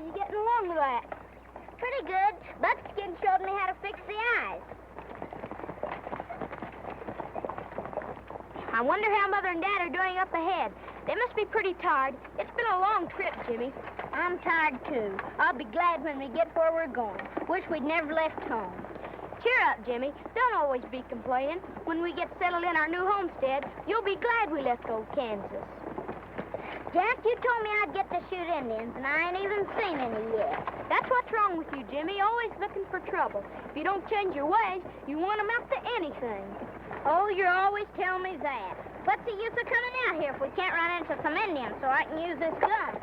you getting along with that? Pretty good. Buckskin showed me how to fix the eyes. I wonder how Mother and Dad are doing up ahead. They must be pretty tired. It's been a long trip, Jimmy. I'm tired, too. I'll be glad when we get where we're going. Wish we'd never left home. Cheer up, Jimmy. Don't always be complaining. When we get settled in our new homestead, you'll be glad we left old Kansas. Jack, you told me I'd get to shoot Indians, and I ain't even seen any yet. That's what's wrong with you, Jimmy. Always looking for trouble. If you don't change your ways, you won't amount to anything. Oh, you're always telling me that. What's the use of coming out here if we can't run into some Indians so I can use this gun?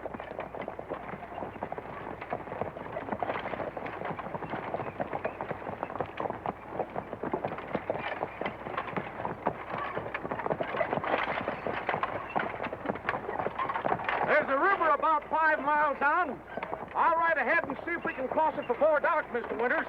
There's a river about 5 miles down. I'll ride ahead and see if we can cross it before dark, Mr. Winters.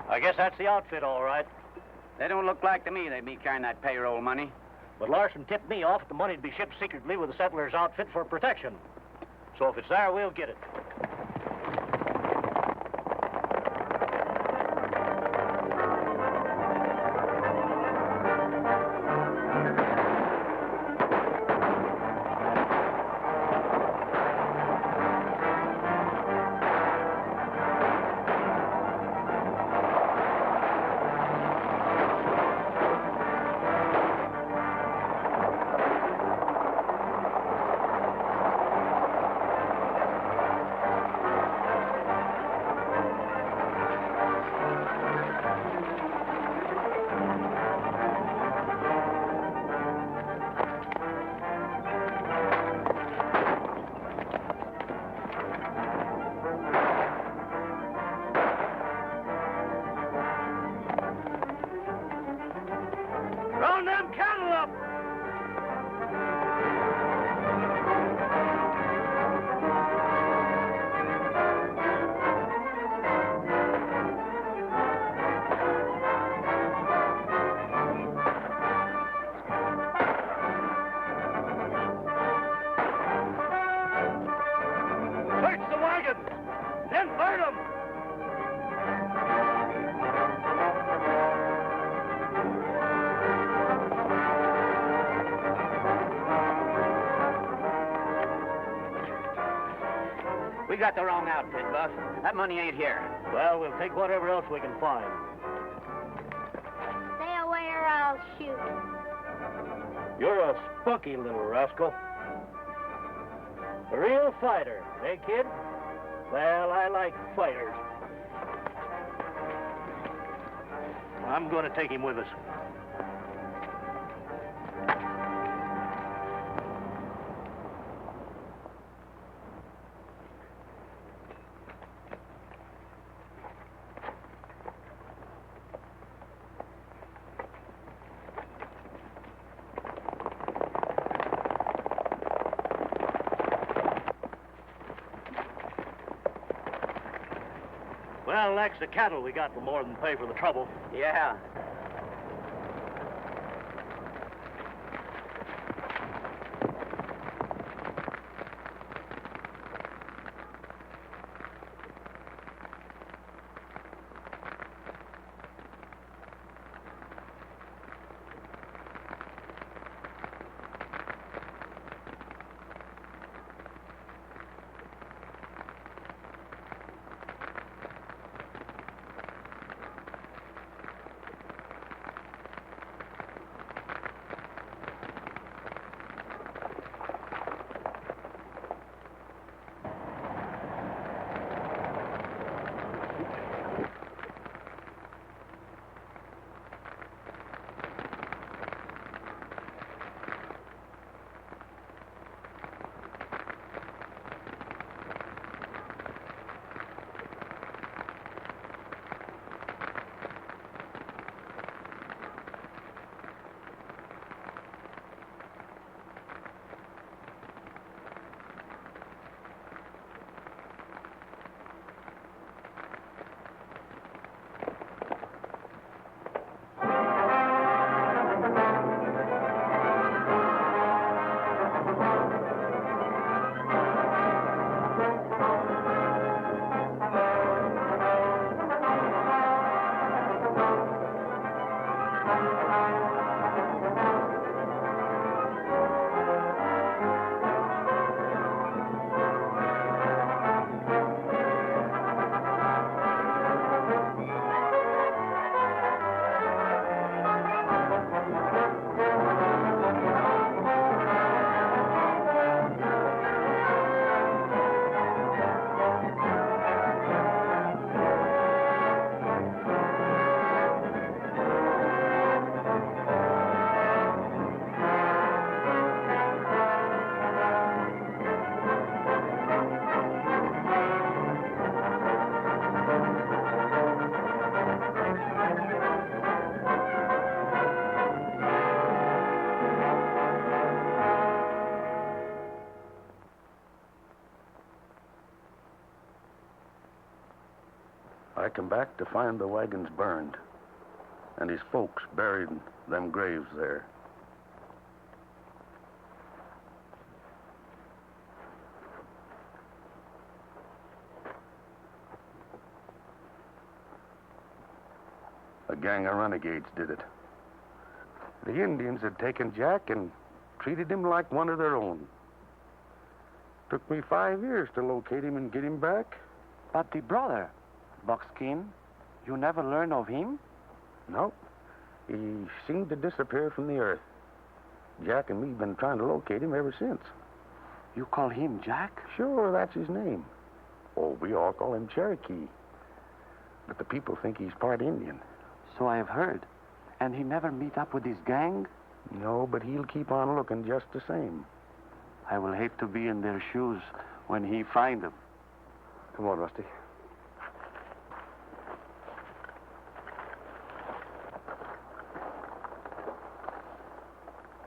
I guess that's the outfit, all right. They don't look like to me they'd be carrying that payroll money. But Larson tipped me off that the money'd be shipped secretly with the settler's outfit for protection. So if it's there, we'll get it. We got the wrong outfit, Buff. That money ain't here. Well, we'll take whatever else we can find. Stay away or I'll shoot. You're a spunky little rascal. A real fighter, eh, kid? Well, I like fighters. I'm going to take him with us. Well, Lex, the cattle we got will more than pay for the trouble. Yeah. I come back to find the wagons burned and his folks buried in them graves there. A gang of renegades did it. The Indians had taken Jack and treated him like one of their own. Took me 5 years to locate him and get him back. But the brother, Buckskin, you never learn of him? No. He seemed to disappear from the earth. Jack and me have been trying to locate him ever since. You call him Jack? Sure, that's his name. Oh, we all call him Cherokee. But the people think he's part Indian. So I have heard. And he never meet up with his gang? No, but he'll keep on looking just the same. I will hate to be in their shoes when he find them. Come on, Rusty.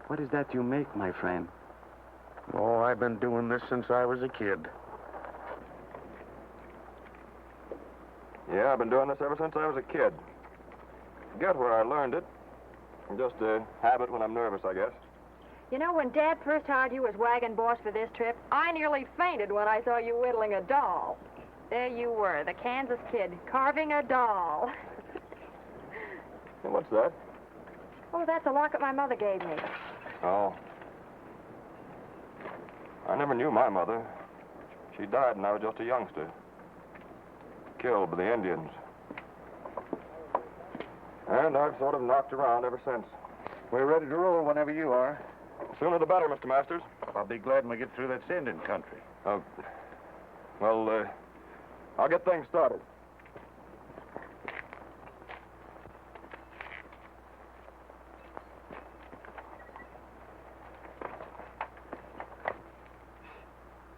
What is that you make, my friend? Oh, I've been doing this since I was a kid. Yeah, I've been doing this ever since I was a kid. Forget where I learned it. Just a habit when I'm nervous, I guess. You know, when Dad first hired you as wagon boss for this trip, I nearly fainted when I saw you whittling a doll. There you were, the Kansas kid, carving a doll. And what's that? Oh, that's a locket my mother gave me. Oh. I never knew my mother. She died when I was just a youngster. Killed by the Indians. And I've sort of knocked around ever since. We're ready to roll whenever you are. Sooner the better, Mr. Masters. I'll be glad when we get through that sending country. I'll get things started.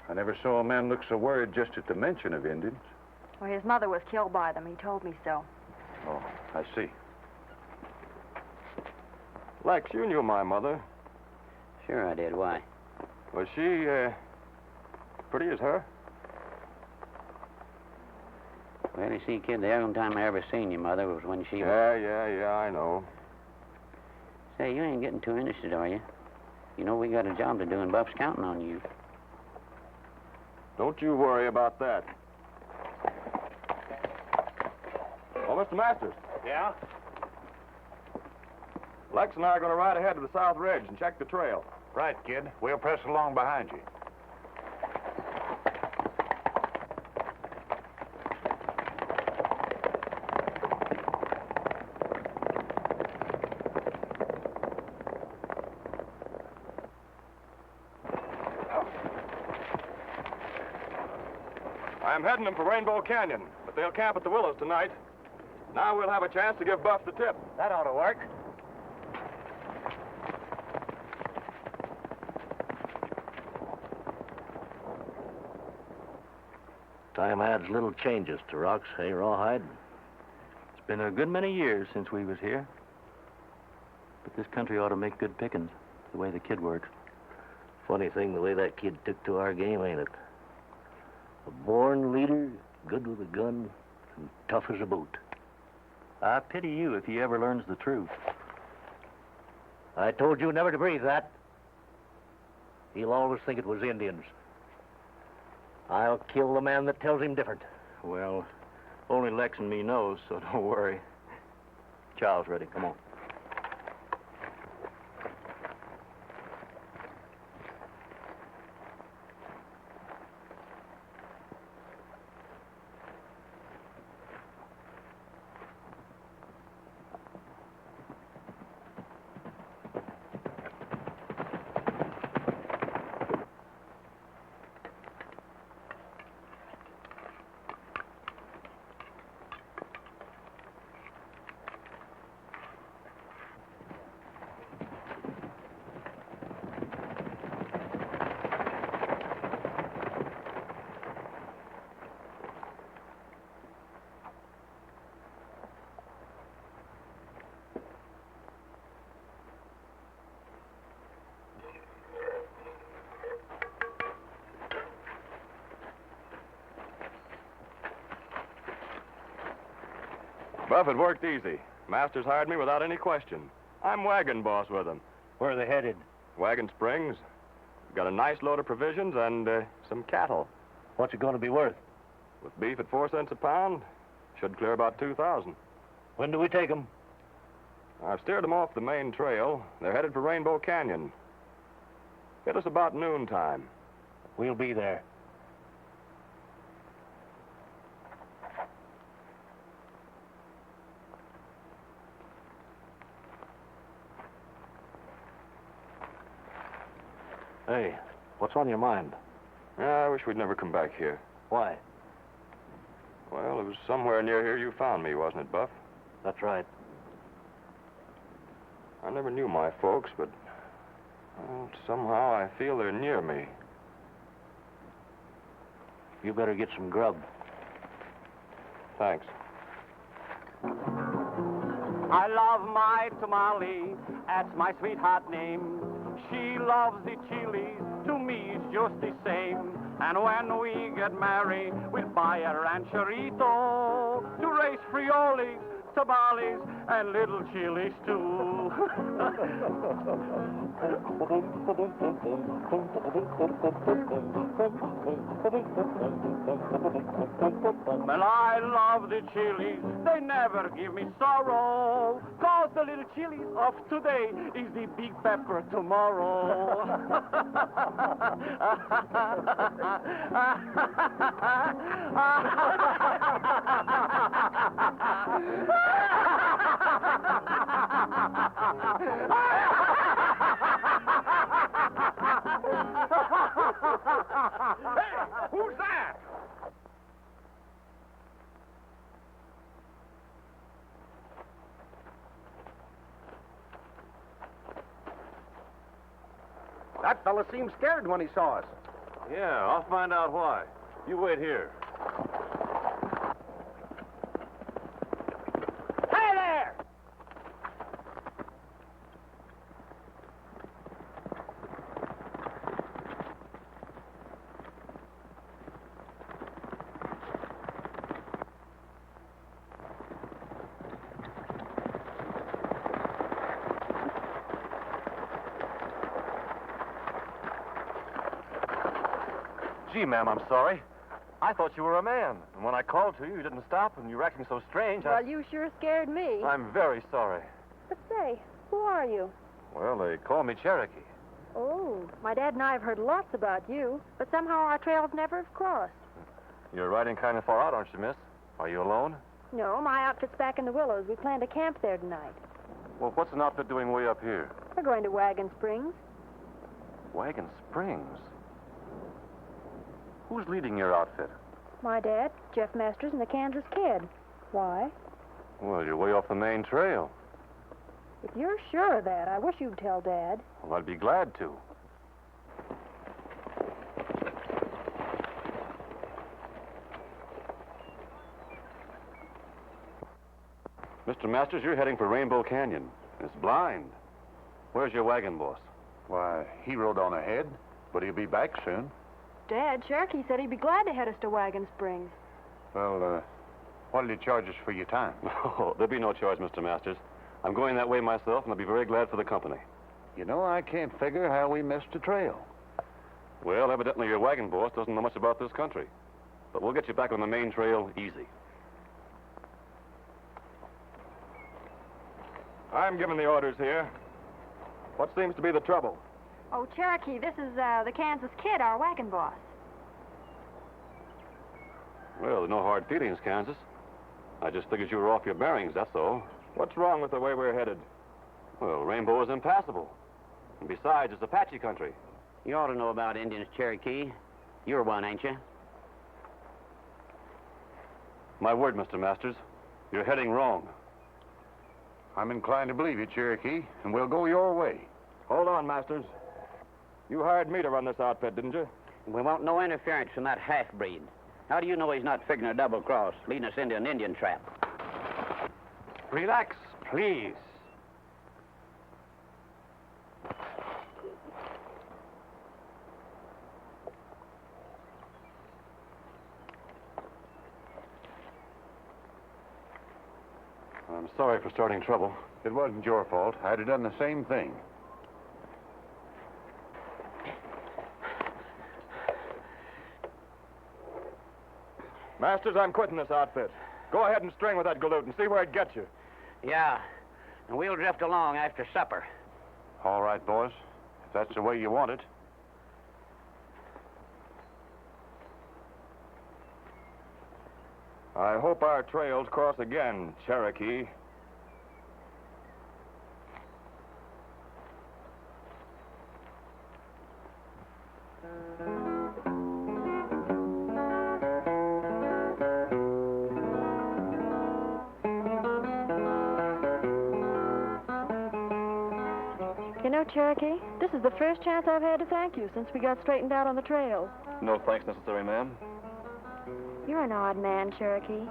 I never saw a man look so worried just at the mention of Indians. Well, his mother was killed by them. He told me so. Oh, I see. Lex, you knew my mother. Sure I did. Why? Was she, pretty as her? Well, you see, kid, the only time I ever seen your mother was when she... Yeah, I know. Say, you ain't getting too interested, are you? You know we got a job to do, and Buff's counting on you. Don't you worry about that. Oh, Mr. Masters. Yeah? Lex and I are going to ride ahead to the South Ridge and check the trail. Right, kid. We'll press along behind you. I'm heading them for Rainbow Canyon, but they'll camp at the Willows tonight. Now we'll have a chance to give Buff the tip. That ought to work. Time adds little changes to rocks, hey, Rawhide? It's been a good many years since we was here. But this country ought to make good pickings, the way the kid works. Funny thing, the way that kid took to our game, ain't it? A born leader, good with a gun, and tough as a boot. I pity you if he ever learns the truth. I told you never to breathe that. He'll always think it was Indians. I'll kill the man that tells him different. Well, only Lex and me knows, so don't worry. Chow's ready. Come on. Buff, it worked easy. Masters hired me without any question. I'm wagon boss with them. Where are they headed? Wagon Springs. Got a nice load of provisions and some cattle. What's it going to be worth? With beef at 4 cents a pound, should clear about 2,000. When do we take them? I've steered them off the main trail. They're headed for Rainbow Canyon. Hit us about noontime. We'll be there. Hey, what's on your mind? Yeah, I wish we'd never come back here. Why? Well, it was somewhere near here you found me, wasn't it, Buff? That's right. I never knew my folks, but well, somehow I feel they're near me. You better get some grub. Thanks. I love my tamale, that's my sweetheart name. She loves the chilies, to me it's just the same. And when we get married, we'll buy a rancherito to raise frioles, tamales, and little chilies too. Well, I love the chilies, they never give me sorrow. 'Cause the little chilies of today is the big pepper tomorrow. Hey, who's that? That fella seemed scared when he saw us. Yeah, I'll find out why. You wait here. Hey there! Gee, ma'am, I'm sorry. I thought you were a man. And when I called to you, you didn't stop, and you were acting so strange. Well, you sure scared me. I'm very sorry. But say, who are you? Well, they call me Cherokee. Oh, my dad and I have heard lots about you, but somehow our trails never have crossed. You're riding kind of far out, aren't you, miss? Are you alone? No, my outfit's back in the Willows. We plan to camp there tonight. Well, what's an outfit doing way up here? We're going to Wagon Springs. Wagon Springs? Who's leading your outfit? My dad, Jeff Masters, and the Kansas Kid. Why? Well, you're way off the main trail. If you're sure of that, I wish you'd tell Dad. Well, I'd be glad to. Mr. Masters, you're heading for Rainbow Canyon. It's blind. Where's your wagon boss? Why, he rode on ahead, but he'll be back soon. Dad, Cherokee said he'd be glad to head us to Wagon Springs. Well, what'll you charge us for your time? Oh, there'll be no charge, Mr. Masters. I'm going that way myself, and I'll be very glad for the company. You know, I can't figure how we missed a trail. Well, evidently your wagon boss doesn't know much about this country. But we'll get you back on the main trail easy. I'm giving the orders here. What seems to be the trouble? Oh, Cherokee, this is the Kansas Kid, our wagon boss. Well, there's no hard feelings, Kansas. I just figured you were off your bearings, that's all. What's wrong with the way we're headed? Well, Rainbow is impassable. And besides, it's Apache country. You ought to know about Indians, Cherokee. You're one, ain't you? My word, Mr. Masters, you're heading wrong. I'm inclined to believe you, Cherokee, and we'll go your way. Hold on, Masters. You hired me to run this outfit, didn't you? We want no interference from that half-breed. How do you know he's not figuring a double cross, leading us into an Indian trap? Relax, please. sorry for starting trouble. It wasn't your fault. I'd have done the same thing. Masters, I'm quitting this outfit. Go ahead and string with that galoot and see where it gets you. Yeah, and we'll drift along after supper. All right, boys. If that's the way you want it. I hope our trails cross again, Cherokee. You know, Cherokee, this is the first chance I've had to thank you since we got straightened out on the trails. No thanks necessary, ma'am. You're an odd man, Cherokee.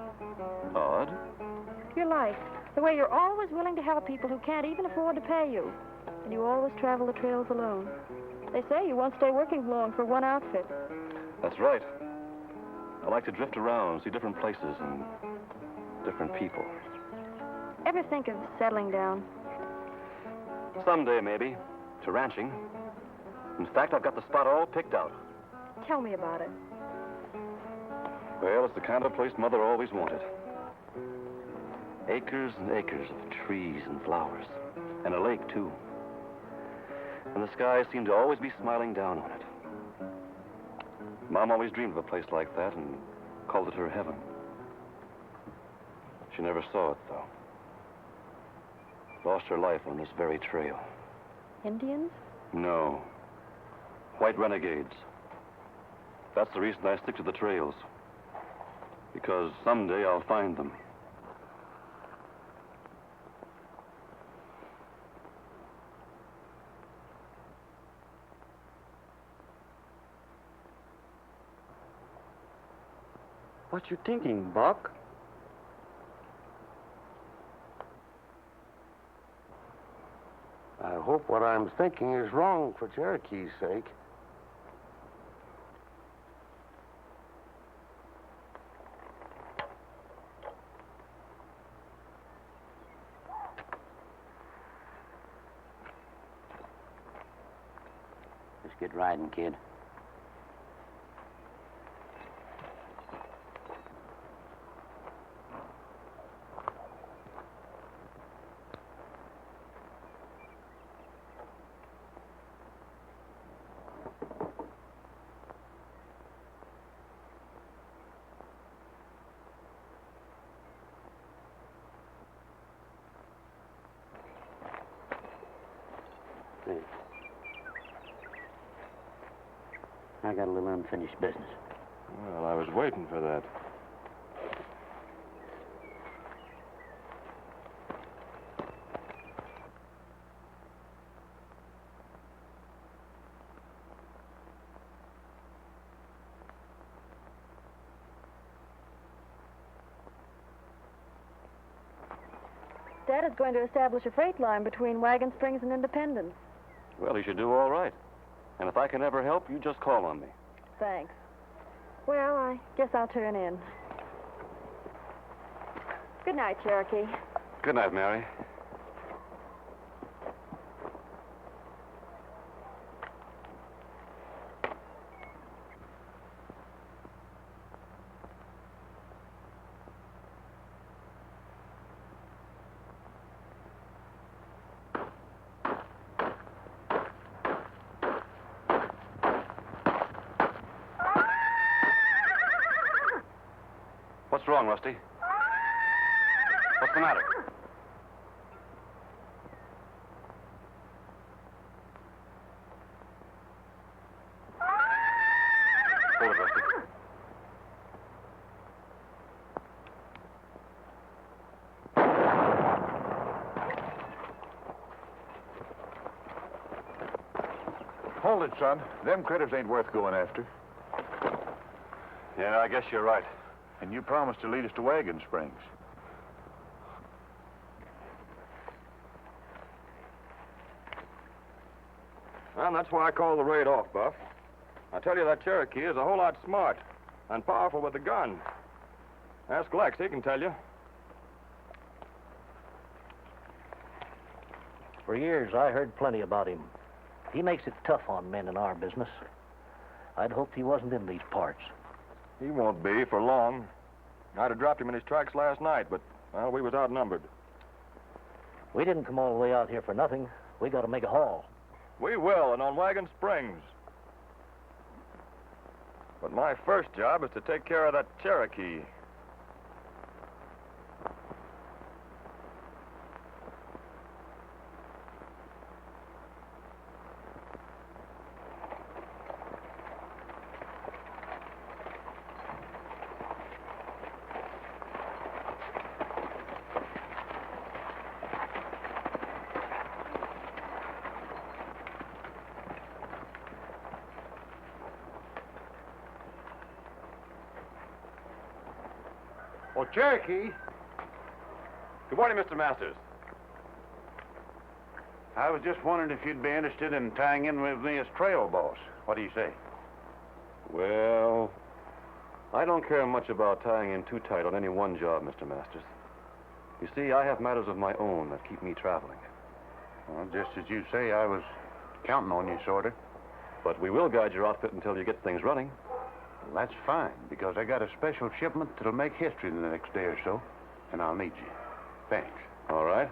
Odd? Your life, the way you're always willing to help people who can't even afford to pay you. And you always travel the trails alone. They say you won't stay working long for one outfit. That's right. I like to drift around, see different places and different people. Ever think of settling down? Someday, maybe, to ranching. In fact, I've got the spot all picked out. Tell me about it. Well, it's the kind of place Mother always wanted. Acres and acres of trees and flowers. And a lake, too. And the skies seem to always be smiling down on it. Mom always dreamed of a place like that and called it her heaven. She never saw it, though. Lost her life on this very trail. Indians? No. White renegades. That's the reason I stick to the trails. Because someday I'll find them. What you thinking, Buck? I hope what I'm thinking is wrong for Cherokee's sake. Let's get riding, kid. I got a little unfinished business. Well, I was waiting for that. Dad is going to establish a freight line between Wagon Springs and Independence. Well, he should do all right. And if I can ever help, you just call on me. Thanks. Well, I guess I'll turn in. Good night, Cherokee. Good night, Mary. What's wrong, Rusty? What's the matter? Hold it, Rusty. Hold it, son. Them critters ain't worth going after. Yeah, I guess you're right. And you promised to lead us to Wagon Springs. Well, that's why I call the raid off, Buff. I tell you, that Cherokee is a whole lot smart and powerful with a gun. Ask Lex, he can tell you. For years, I heard plenty about him. He makes it tough on men in our business. I'd hoped he wasn't in these parts. He won't be for long. I'd have dropped him in his tracks last night, but, well, we was outnumbered. We didn't come all the way out here for nothing. We got to make a haul. We will, and on Wagon Springs. But my first job is to take care of that Cherokee. Oh, Cherokee. Good morning, Mr. Masters. I was just wondering if you'd be interested in tying in with me as trail boss. What do you say? Well, I don't care much about tying in too tight on any one job, Mr. Masters. You see, I have matters of my own that keep me traveling. Well, just as you say, I was counting on you, sort of. But we will guide your outfit until you get things running. Well, that's fine, because I got a special shipment that'll make history in the next day or so, and I'll need you. Thanks. All right.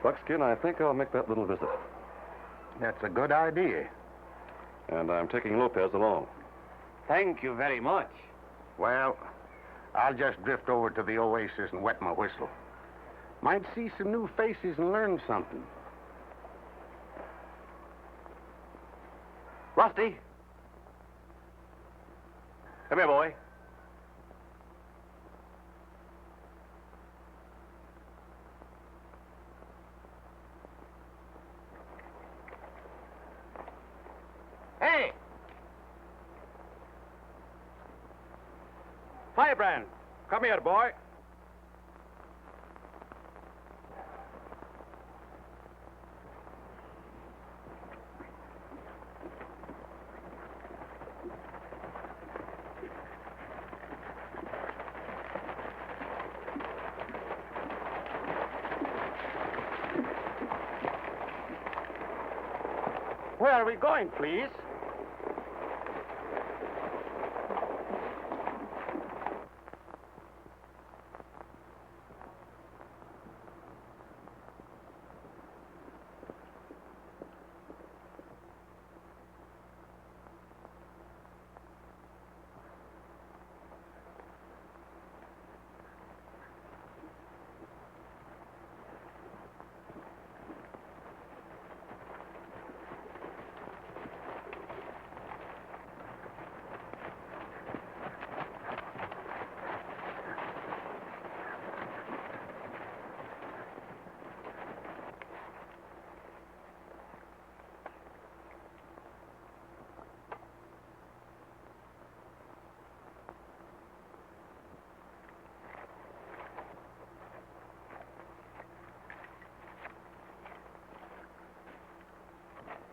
Buckskin, I think I'll make that little visit. That's a good idea. And I'm taking Lopez along. Thank you very much. Well, I'll just drift over to the oasis and wet my whistle. Might see some new faces and learn something. Rusty! Come here, boy. Hey! Firebrand, come here, boy. Where are we going, please?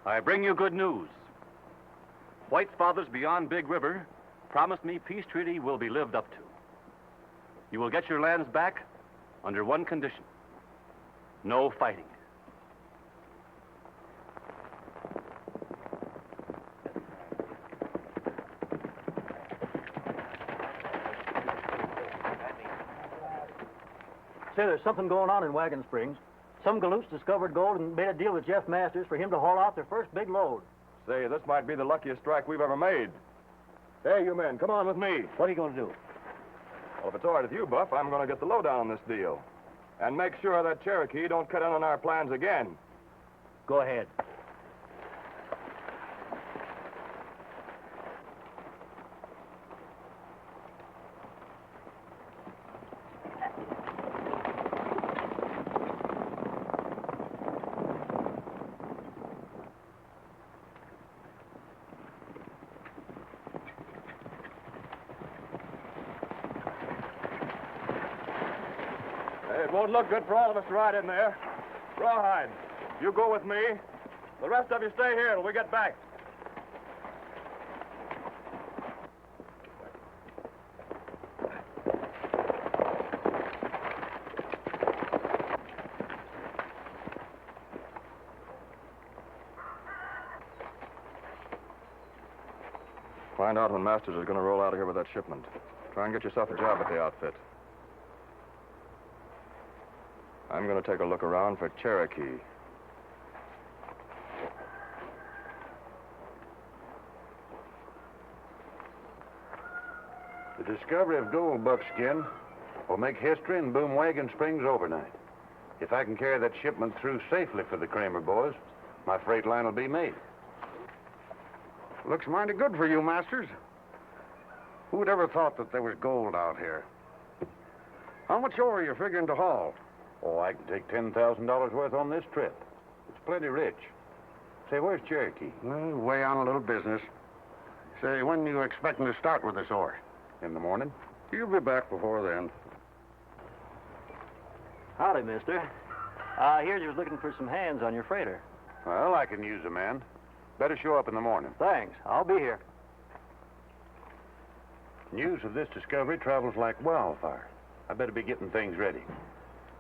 I bring you good news. White's fathers beyond Big River promised me peace treaty will be lived up to. You will get your lands back under one condition: no fighting. Say, there's something going on in Wagon Springs. Some galoots discovered gold and made a deal with Jeff Masters for him to haul out their first big load. Say, this might be the luckiest strike we've ever made. Hey, you men, come on with me. What are you going to do? Well, if it's all right with you, Buff, I'm going to get the lowdown on this deal. And make sure that Cherokee don't cut in on our plans again. Go ahead. It won't look good for all of us to ride in there. Rawhide, you go with me. The rest of you stay here till we get back. find out when Masters is going to roll out of here with that shipment. Try and get yourself a job at the outfit. I'm going to take a look around for Cherokee. The discovery of gold, Buckskin, will make history in Boom Wagon Springs overnight. If I can carry that shipment through safely for the Kramer boys, my freight line will be made. Looks mighty good for you, Masters. Who'd ever thought that there was gold out here? How much ore are you figuring to haul? Oh, I can take $10,000 worth on this trip. It's plenty rich. Say, where's Cherokee? Well, way on a little business. Say, when are you expecting to start with this ore? In the morning. You'll be back before then. Howdy, mister. Here's you're looking for some hands on your freighter. Well, I can use a man. Better show up in the morning. Thanks. I'll be here. News of this discovery travels like wildfire. I better be getting things ready.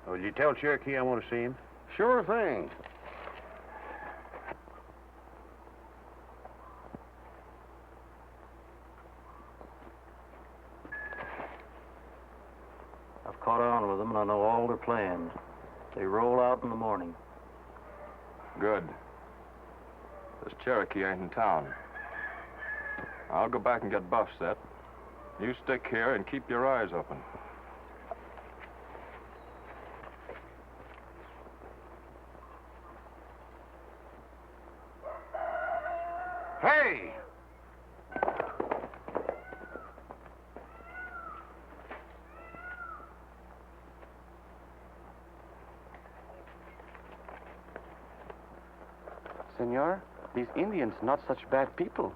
Will you tell Cherokee I want to see him? Sure thing. I've caught on with them, and I know all their plans. They roll out in the morning. Good. This Cherokee ain't in town. I'll go back and get Buff set. You stick here and keep your eyes open. Hey! Senor, these Indians not such bad people.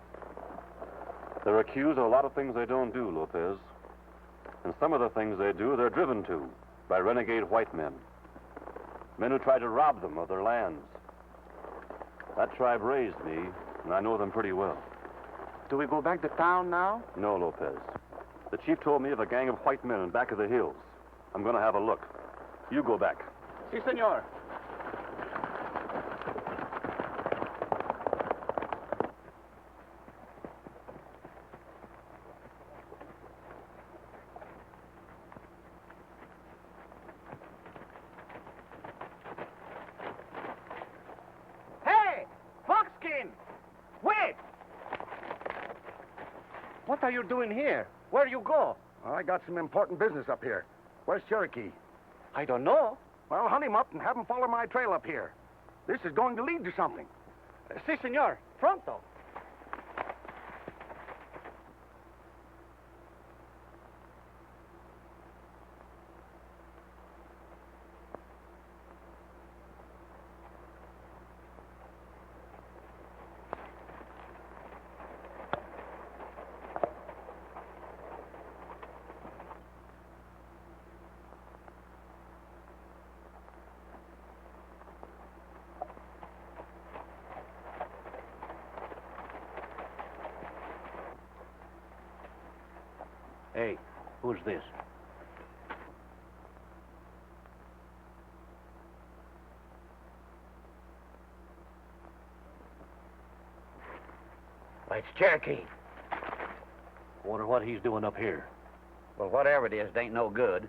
They're accused of a lot of things they don't do, Lopez. And some of the things they do, they're driven to by renegade white men. Men who try to rob them of their lands. That tribe raised me, and I know them pretty well. Do we go back to town now? No, Lopez. The chief told me of a gang of white men in back of the hills. I'm going to have a look. You go back. Si, senor. What are you doing here? Where you go? I got some important business up here. Where's Cherokee? I don't know. Well, hunt him up and have him follow my trail up here. This is going to lead to something. Si, senor. Pronto. Hey, who's this? Why, it's Cherokee. Wonder what he's doing up here. Well, whatever it is, it ain't no good.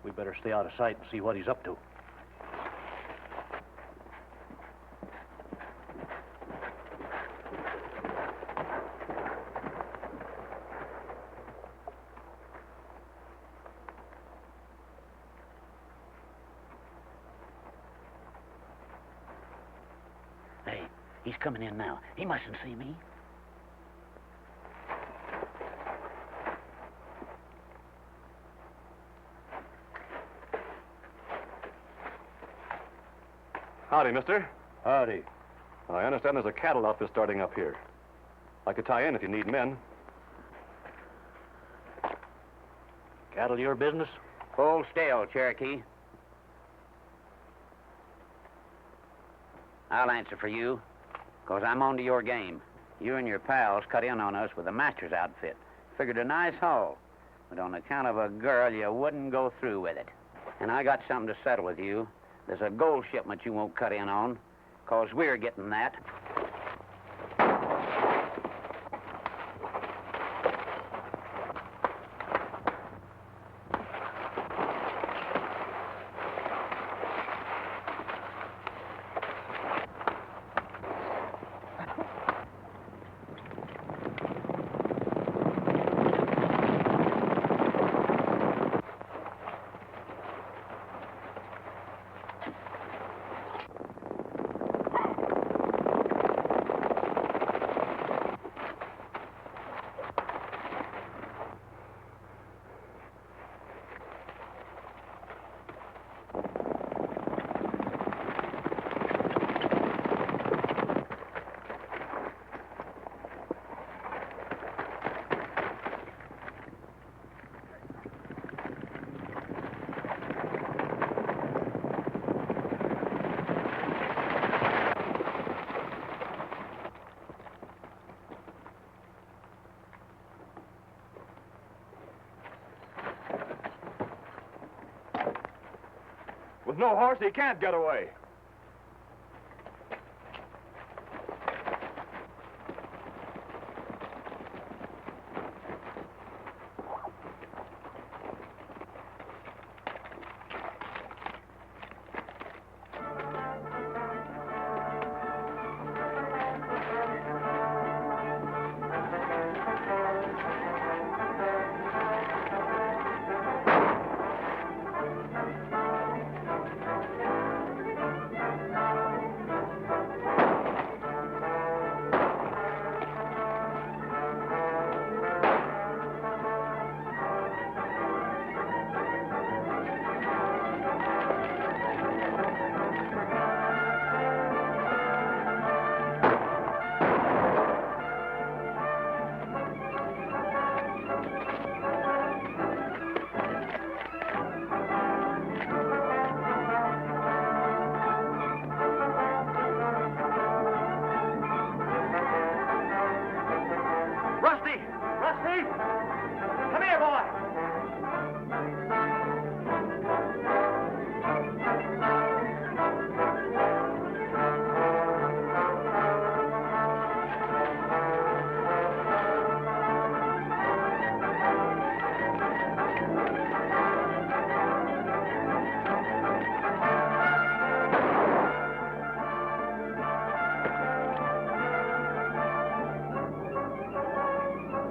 We better stay out of sight and see what he's up to. Hey, he's coming in now. He mustn't see me. Howdy, mister. Howdy. I understand there's a cattle outfit starting up here. I could tie in if you need men. Cattle your business? Hold still, Cherokee. I'll answer for you, 'cause I'm on to your game. You and your pals cut in on us with a master's outfit. Figured a nice haul, but on account of a girl, you wouldn't go through with it. And I got something to settle with you. There's a gold shipment you won't cut in on, 'cause we're getting that. With no horse, he can't get away.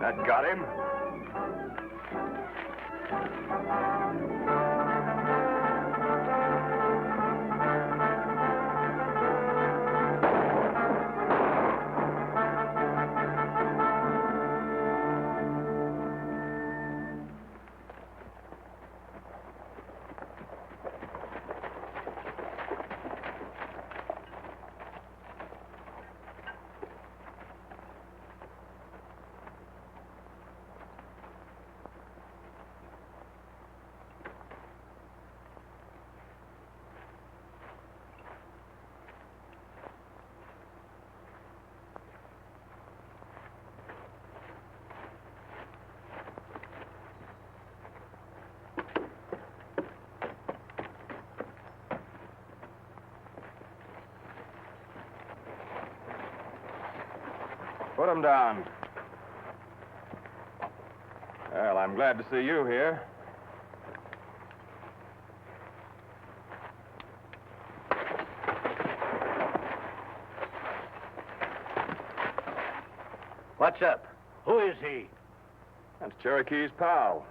That got him. Put him down. Well, I'm glad to see you here. What's up? Who is he? That's Cherokee's pal.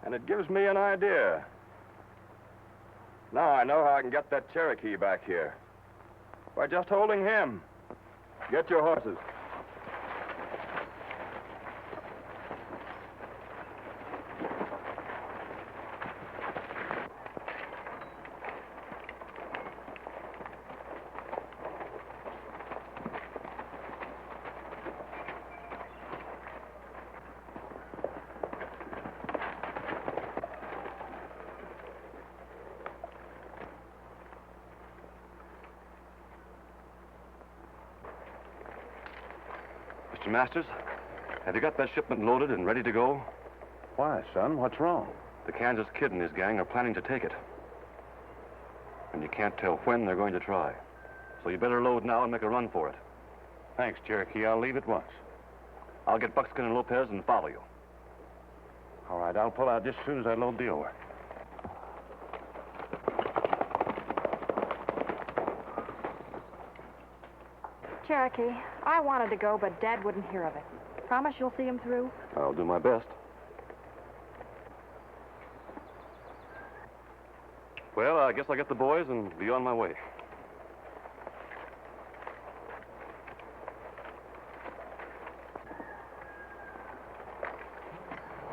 And it gives me an idea. Now I know how I can get that Cherokee back here. By just holding him. Get your horses. Mr. Masters, have you got that shipment loaded and ready to go? Why, son? What's wrong? The Kansas Kid and his gang are planning to take it. And you can't tell when they're going to try. So you better load now and make a run for it. Thanks, Cherokee. I'll leave at once. I'll get Buckskin and Lopez and follow you. All right, I'll pull out just as soon as I load the oar. Cherokee, I wanted to go, but Dad wouldn't hear of it. Promise you'll see him through? I'll do my best. Well, I guess I'll get the boys and be on my way.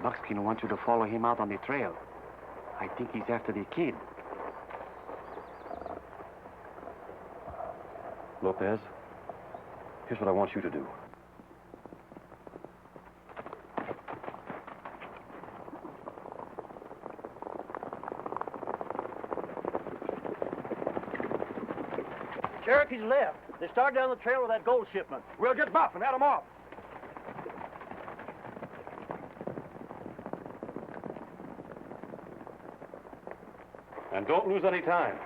Buckskin wants you to follow him out on the trail. I think he's after the kid. Lopez, here's what I want you to do. Cherokee's left. They started down the trail with that gold shipment. We'll get Buff and head them off. And don't lose any time.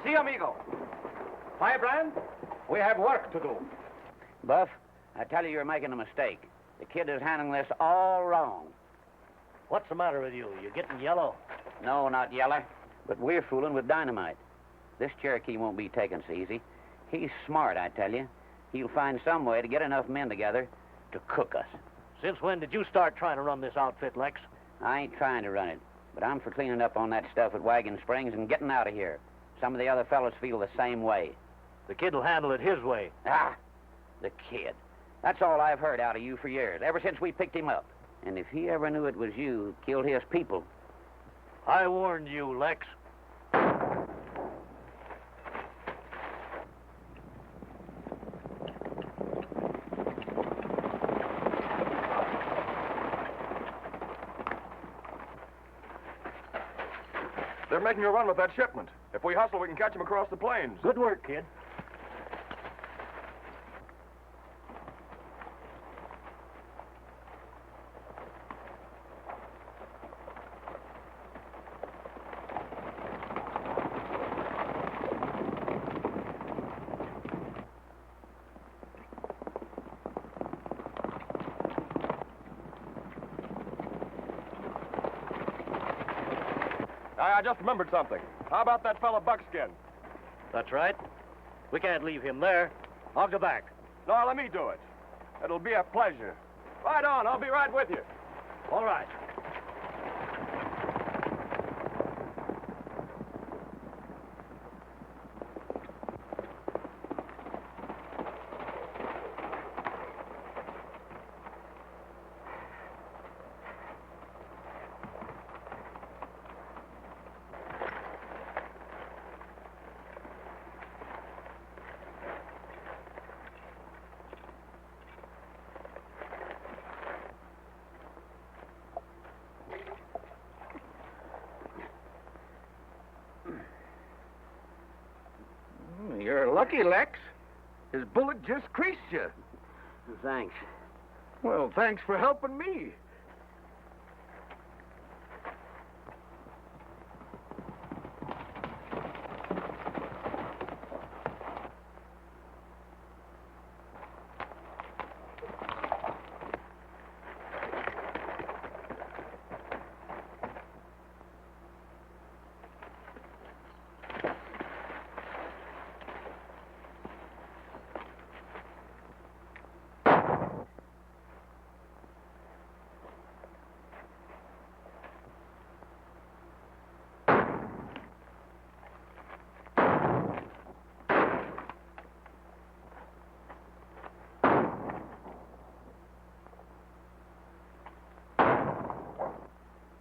Si, amigo. Hi, Bryant. We have work to do. Buff, I tell you, you're making a mistake. The kid is handling this all wrong. What's the matter with you? You getting yellow? No, not yellow, but we're fooling with dynamite. This Cherokee won't be taken so easy. He's smart, I tell you. He'll find some way to get enough men together to cook us. Since when did you start trying to run this outfit, Lex? I ain't trying to run it, but I'm for cleaning up on that stuff at Wagon Springs and getting out of here. Some of the other fellows feel the same way. The kid will handle it his way. Ah, the kid. That's all I've heard out of you for years, ever since we picked him up. And if he ever knew it was you who killed his people... I warned you, Lex. They're making a run with that shipment. If we hustle, we can catch them across the plains. Good work, kid. I just remembered something. How about that fellow Buckskin? That's right. We can't leave him there. I'll go back. No, let me do it. It'll be a pleasure. Right on, I'll be right with you. All right. You're lucky, Lex. His bullet just creased you. Thanks. Well, thanks for helping me.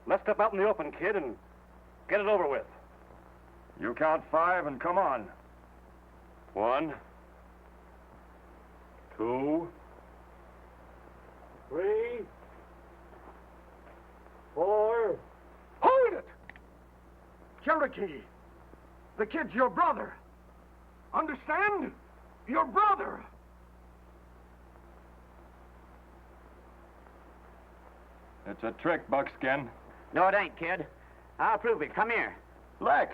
Let's step out in the open, kid, and get it over with. You count 5 and come on. 1, 2, 3, 4. Hold it! Cherokee, the kid's your brother. Understand? Your brother. It's a trick, Buckskin. No, it ain't, kid. I'll prove it. Come here. Lex!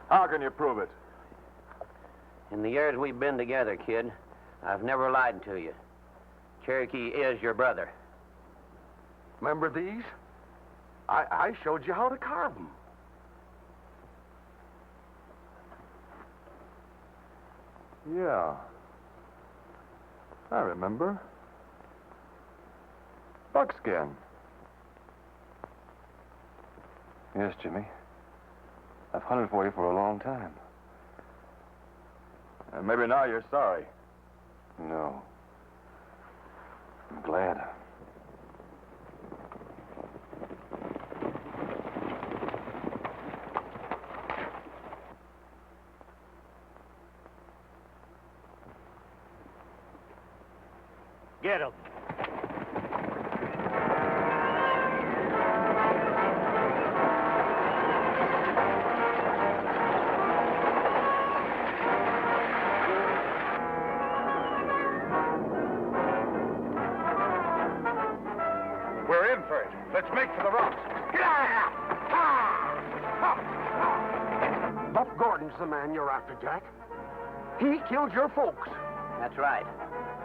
How can you prove it? In the years we've been together, kid, I've never lied to you. Cherokee is your brother. Remember these? I showed you how to carve them. Yeah. I remember. Buckskin. Yes, Jimmy. I've hunted for you for a long time. And maybe now you're sorry. No. I'm glad. Get him. We're in for it. Let's make for the rocks. Buck Gordon's the man you're after, Jack. He killed your folks. That's right.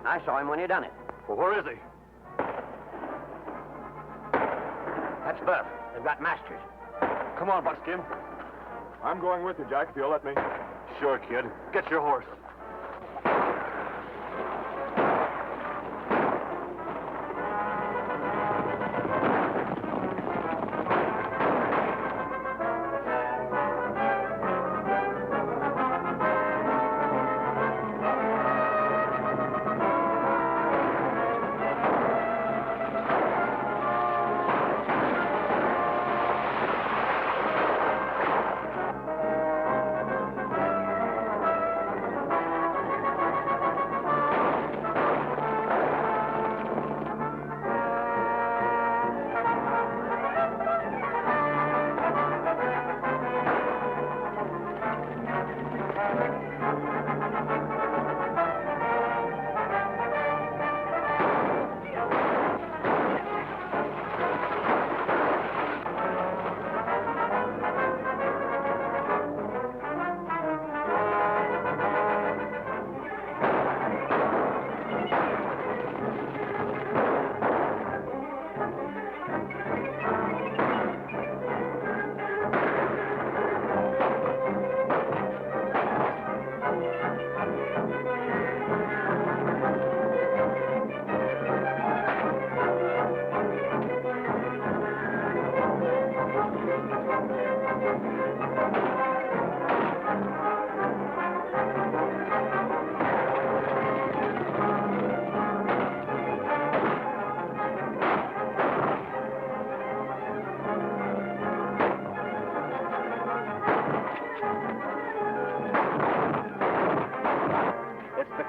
I saw him when he done it. Well, where is he? That's Buff. They've got Masters. Come on, Buckskin. I'm going with you, Jack, if you'll let me. Sure, kid. Get your horse.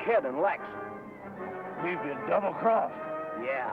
Kid and Lex. We've been double-crossed. Yeah.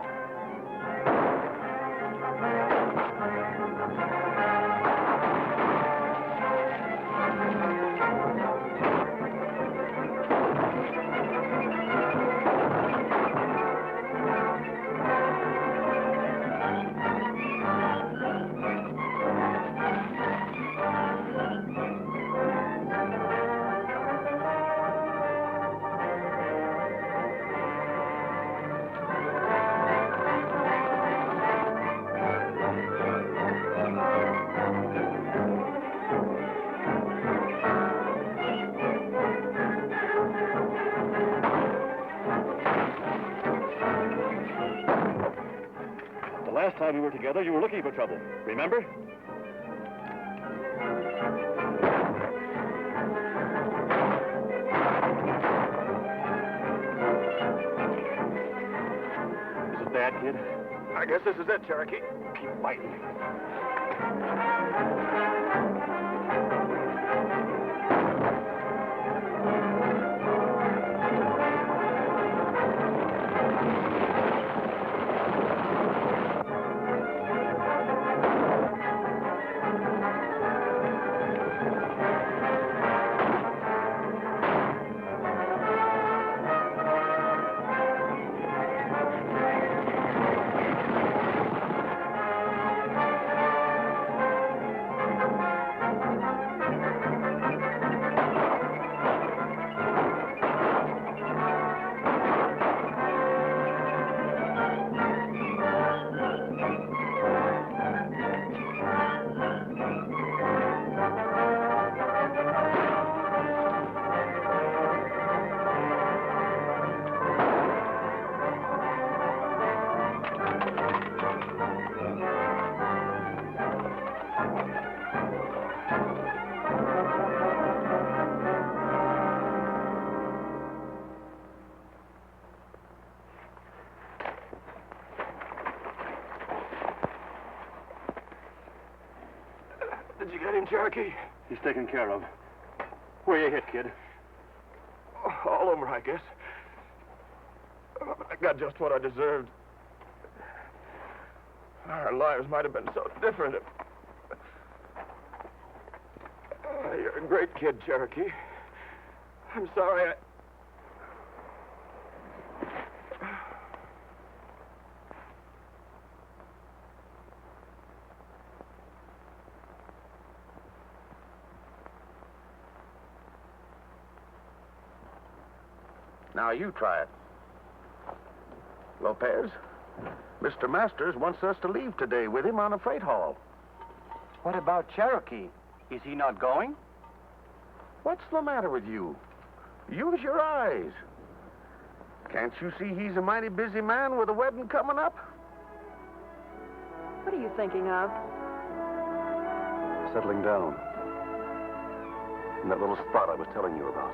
Last time we were together, you were looking for trouble. Remember? Is it bad, kid? I guess this is it, Cherokee. Keep fighting. Did you get him, Cherokee? He's taken care of. Where you hit, kid? All over, I guess. I got just what I deserved. Our lives might have been so different if... You're a great kid, Cherokee. I'm sorry Now you try it. Lopez, Mr. Masters wants us to leave today with him on a freight haul. What about Cherokee? Is he not going? What's the matter with you? Use your eyes. Can't you see he's a mighty busy man with a wedding coming up? What are you thinking of? Settling down. In that little spot I was telling you about.